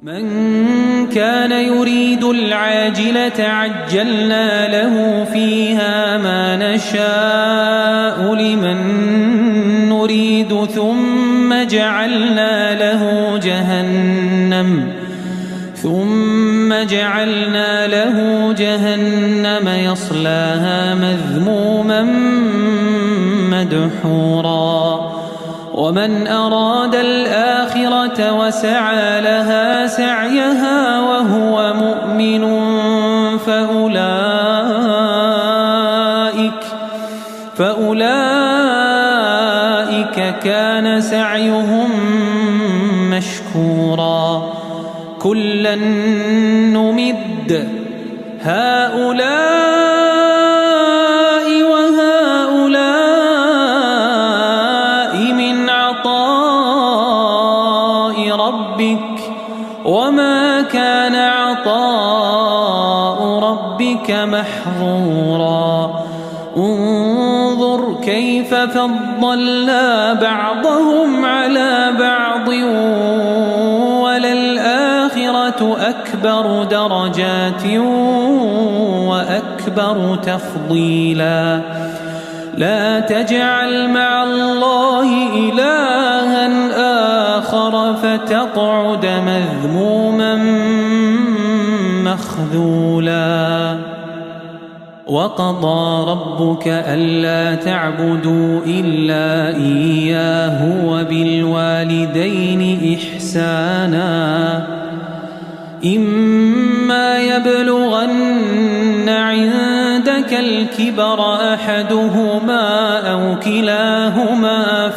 من كان يريد العاجلة عجلنا له فيها ما نشاء لمن نريد ثم جعلنا له جهنم يصلاها مذموما مدحورا ومن أراد الآخرة وسعى لها سعيها وهو مؤمن فأولئك كان سعيهم مشكورا كلا نمد هؤلاء وهؤلاء من عطاء ربك وما كان عطاء ربك محظورا انظر كيف فضلنا بعضهم على بعض وللآخرة أكبر درجات وأكبر تفضيلا لا تجعل مع الله إلها آخر فتقعد مذموما مخذولا وقضى ربك ألا تعبدوا إلا إياه وبالوالدين إحسانا إما يبلغن عندك الكبر أحدهما أو كلاهما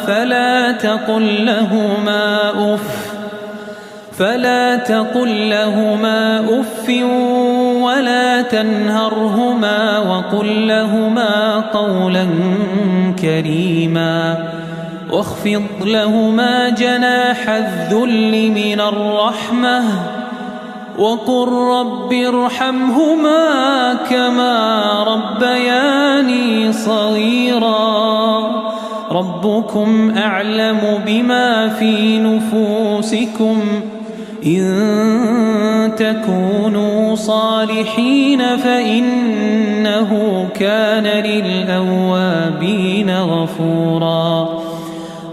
فلا تقل لهما أف ولا تنهرهما وقل لهما قولا كريما واخفض لهما جناح الذل من الرحمة وقل رب ارحمهما كما ربياني صغيرا ربكم أعلم بما في نفوسكم إن تكونوا صالحين فإنه كان للأوابين غفورا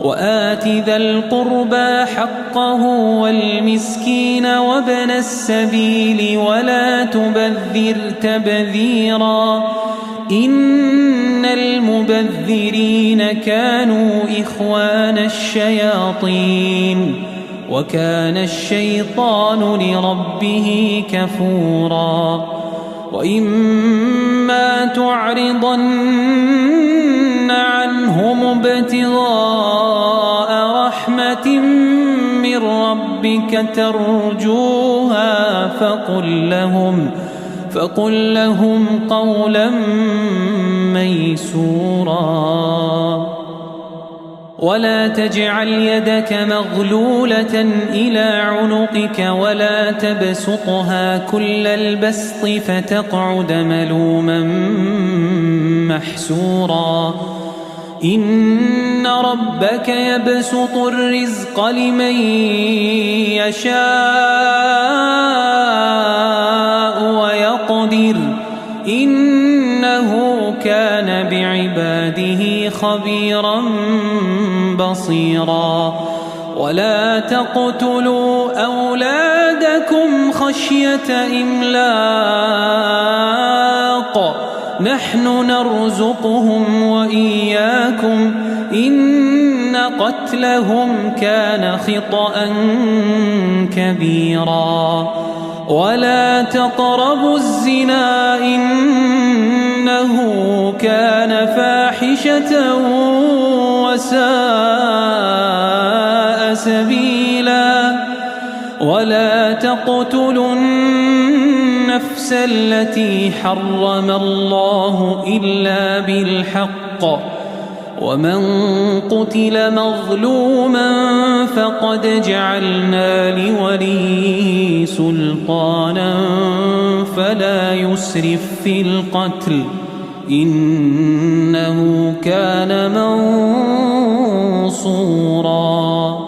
وآت ذا القربى حقه والمسكين وابن السبيل ولا تبذر تبذيرا إن المبذرين كانوا إخوان الشياطين وكان الشيطان لربه كفورا وإما تعرضن عنهم ابتغاء رحمة من ربك ترجوها فقل لهم قولا ميسورا ولا تجعل يدك مغلولة إلى عنقك ولا تبسطها كل البسط فتقعد ملوما محسورا إن ربك يبسط الرزق لمن يشاء ويقدر إنه كان بعباده خبيرا بصيرا ولا تقتلوا أولادكم خشية إملاق نحن نرزقهم وإياكم إن قتلهم كان خطأ كبيرا ولا تقربوا الزنا إنه كان فاحشة وساء سبيلا ولا تقتلوا النفس التي حرم الله إلا بالحق ومن قتل مظلوما فقد جعلنا لوليه سلطانا فلا يسرف في القتل إنه كان منصورا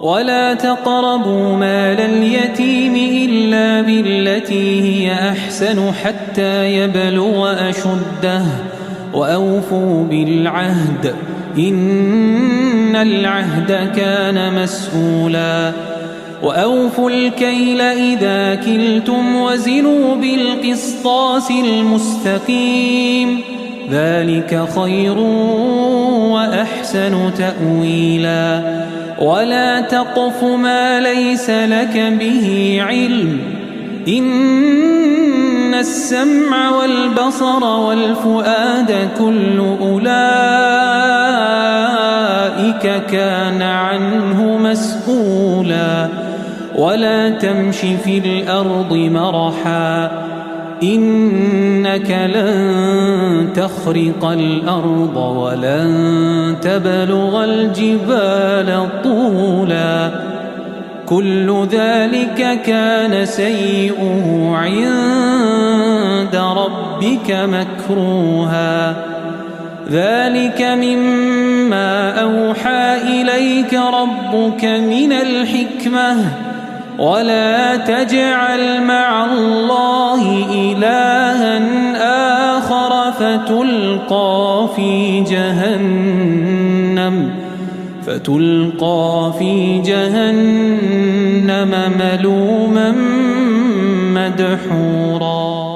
ولا تقربوا مال اليتيم إلا بالتي هي أحسن حتى يبلغ أشده وأوفوا بالعهد إن العهد كان مسؤولا وأوفوا الكيل إذا كلتم وزنوا بالقسطاس المستقيم ذلك خير وأحسن تأويلا ولا تقف ما ليس لك به علم إن السمع والبصر والفؤاد كل أولئك كان عنه مسؤولا ولا تمش في الأرض مرحا إنك لن تخرق الأرض ولن تبلغ الجبال طولا كل ذلك كان سيئه عند ربك مكروها ذلك مما أوحى إليك ربك من الحكمة ولا تجعل مع الله إلها آخر فتلقى في جهنم ملوما مدحورا.